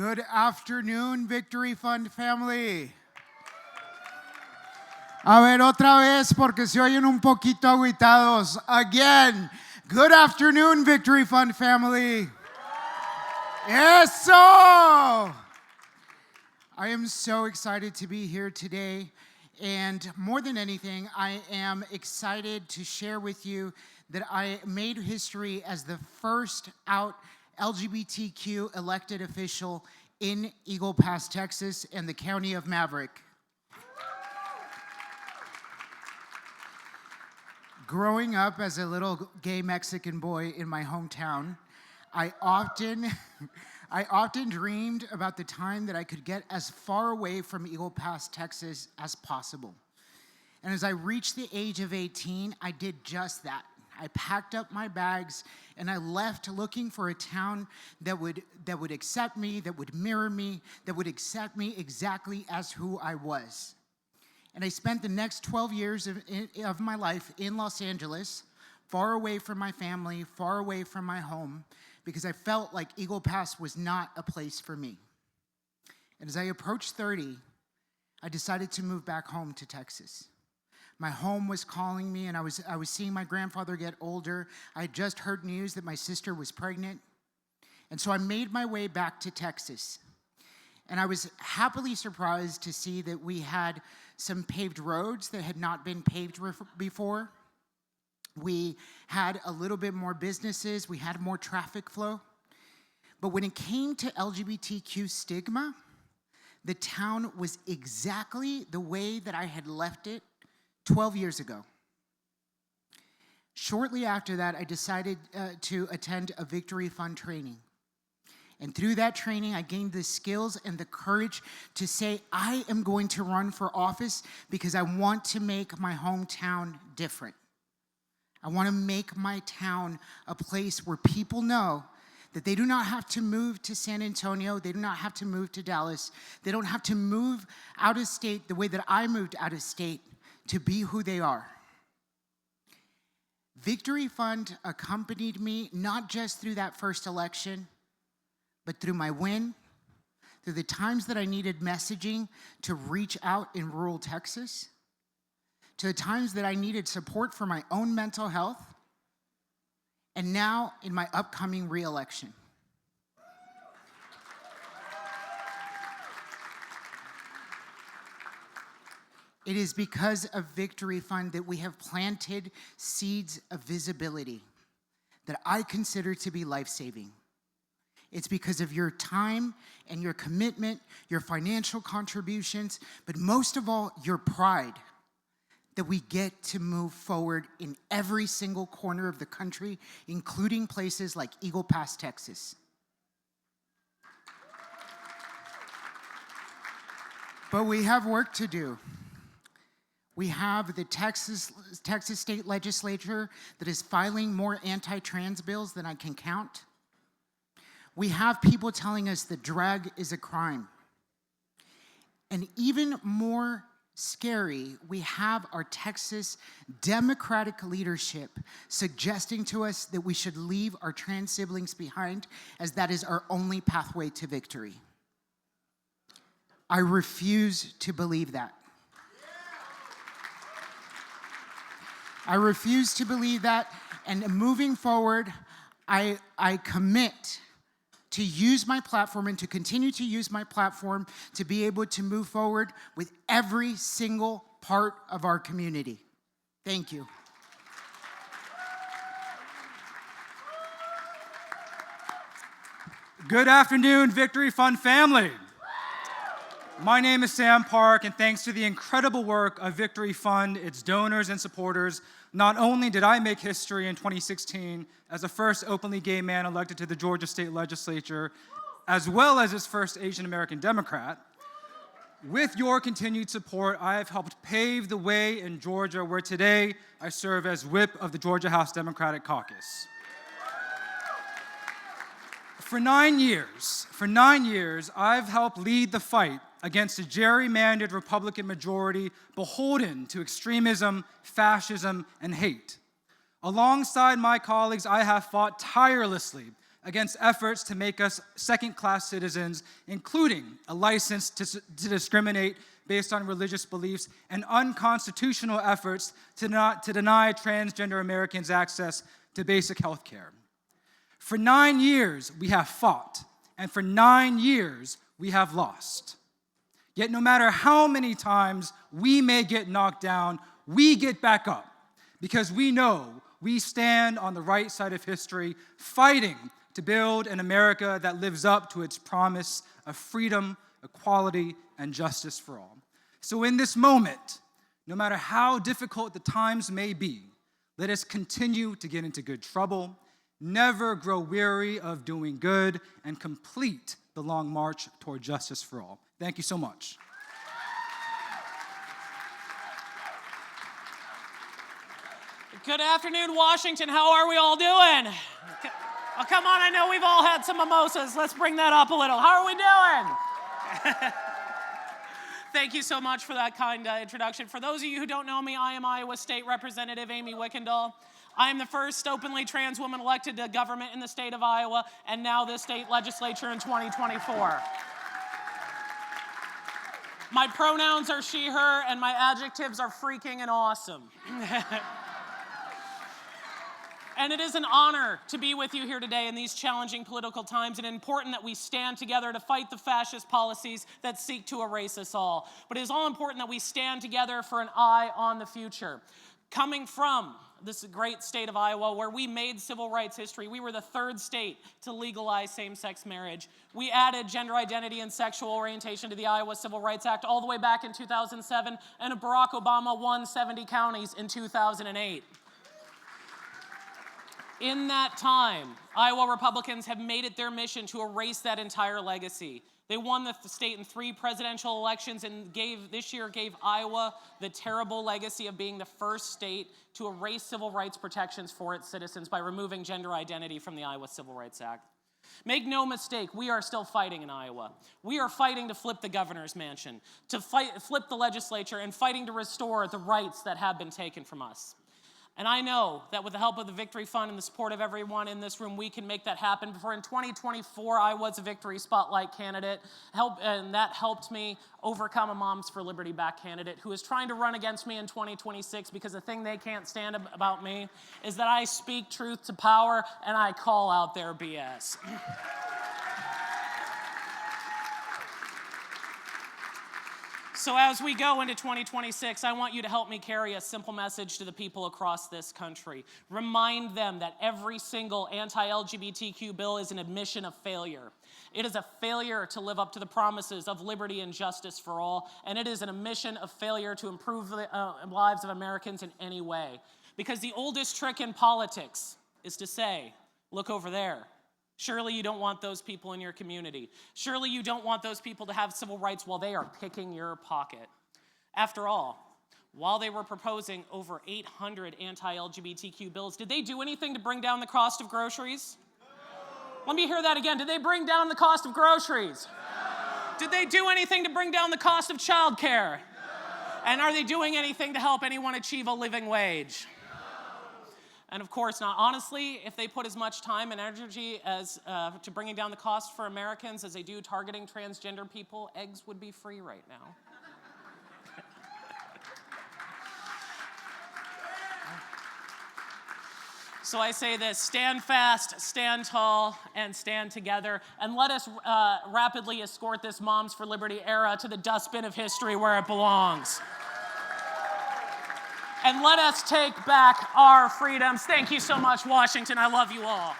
Good afternoon, Victory Fund family. A ver, otra vez, porque se oyen un poquito agüitados. Again, good afternoon, Victory Fund family. Eso! I am so excited to be here today. And more than anything, I am excited to share with you that I made history as the first out LGBTQ elected official in Eagle Pass, Texas, and the county of Maverick. Growing up as a little gay Mexican boy in my hometown, I often dreamed about the time that I could get as far away from Eagle Pass, Texas as possible. And as I reached the age of 18, I did just that. I packed up my bags and I left looking for a town that would accept me, that would mirror me, that would accept me exactly as who I was. And I spent the next 12 years of my life in Los Angeles, far away from my family, far away from my home, because I felt like Eagle Pass was not a place for me. And as I approached 30, I decided to move back home to Texas. My home was calling me, and I was seeing my grandfather get older. I had just heard news that my sister was pregnant. And so I made my way back to Texas. And I was happily surprised to see that we had some paved roads that had not been paved before. We had a little bit more businesses. We had more traffic flow. But when it came to LGBTQ stigma, the town was exactly the way that I had left it 12 years ago. Shortly after that, I decided to attend a Victory Fund training. And through that training, I gained the skills and the courage to say, I am going to run for office because I want to make my hometown different. I want to make my town a place where people know that they do not have to move to San Antonio, they do not have to move to Dallas, they don't have to move out of state the way that I moved out of state to be who they are. Victory Fund accompanied me not just through that first election, but through my win, through the times that I needed messaging to reach out in rural Texas, to the times that I needed support for my own mental health, and now in my upcoming re-election. It is because of Victory Fund that we have planted seeds of visibility that I consider to be life-saving. It's because of your time and your commitment, your financial contributions, but most of all, your pride that we get to move forward in every single corner of the country, including places like Eagle Pass, Texas. But we have work to do. We have the Texas State Legislature that is filing more anti-trans bills than I can count. We have people telling us that drag is a crime. And even more scary, we have our Texas Democratic leadership suggesting to us that we should leave our trans siblings behind, as that is our only pathway to victory. I refuse to believe that. I refuse to believe that, and moving forward, I commit to use my platform and to continue to use my platform to be able to move forward with every single part of our community. Thank you. Good afternoon, Victory Fund family. My name is Sam Park, and thanks to the incredible work of Victory Fund, its donors and supporters, not only did I make history in 2016 as the first openly gay man elected to the Georgia State Legislature, as well as its first Asian American Democrat, with your continued support, I have helped pave the way in Georgia, where today I serve as whip of the Georgia House Democratic Caucus. For 9 years, I've helped lead the fight against a gerrymandered Republican majority beholden to extremism, fascism, and hate. Alongside my colleagues, I have fought tirelessly against efforts to make us second-class citizens, including a license to discriminate based on religious beliefs, and unconstitutional efforts to deny transgender Americans access to basic health care. For 9 years, we have fought, and for 9 years, we have lost. Yet no matter how many times we may get knocked down, we get back up, because we know we stand on the right side of history, fighting to build an America that lives up to its promise of freedom, equality, and justice for all. So in this moment, no matter how difficult the times may be, let us continue to get into good trouble, never grow weary of doing good, and complete the long march toward justice for all. Thank you so much. Good afternoon, Washington. How are we all doing? Oh, come on, I know we've all had some mimosas. Let's bring that up a little. How are we doing? Thank you so much for that kind introduction. For those of you who don't know me, I am Iowa State Representative Aime Wichtendahl. I am the first openly trans woman elected to government in the state of Iowa, and now the state legislature in 2024. My pronouns are she, her, and my adjectives are freaking and awesome. And it is an honor to be with you here today in these challenging political times, and important that we stand together to fight the fascist policies that seek to erase us all. But it is all important that we stand together for an eye on the future. Coming from this great state of Iowa, where we made civil rights history, we were the third state to legalize same-sex marriage. We added gender identity and sexual orientation to the Iowa Civil Rights Act all the way back in 2007, and Barack Obama won 70 counties in 2008. In that time, Iowa Republicans have made it their mission to erase that entire legacy. They won the state in 3 presidential elections and this year gave Iowa the terrible legacy of being the first state to erase civil rights protections for its citizens by removing gender identity from the Iowa Civil Rights Act. Make no mistake, we are still fighting in Iowa. We are fighting to flip the governor's mansion, to flip the legislature, and fighting to restore the rights that have been taken from us. And I know that with the help of the Victory Fund and the support of everyone in this room, we can make that happen. For in 2024, I was a Victory Spotlight candidate, and that helped me overcome a Moms for Liberty back candidate who is trying to run against me in 2026 because the thing they can't stand about me is that I speak truth to power and I call out their BS. So as we go into 2026, I want you to help me carry a simple message to the people across this country. Remind them that every single anti-LGBTQ bill is an admission of failure. It is a failure to live up to the promises of liberty and justice for all, and it is an admission of failure to improve the lives of Americans in any way. Because the oldest trick in politics is to say, look over there. Surely you don't want those people in your community. Surely you don't want those people to have civil rights while they are picking your pocket. After all, while they were proposing over 800 anti-LGBTQ bills, did they do anything to bring down the cost of groceries? No. Let me hear that again. Did they bring down the cost of groceries? No. Did they do anything to bring down the cost of childcare? No. And are they doing anything to help anyone achieve a living wage? And of course not. Honestly, if they put as much time and energy as to bringing down the cost for Americans as they do targeting transgender people, eggs would be free right now. So I say this: stand fast, stand tall, and stand together. And let us rapidly escort this Moms for Liberty era to the dustbin of history where it belongs. And let us take back our freedoms. Thank you so much, Washington. I love you all.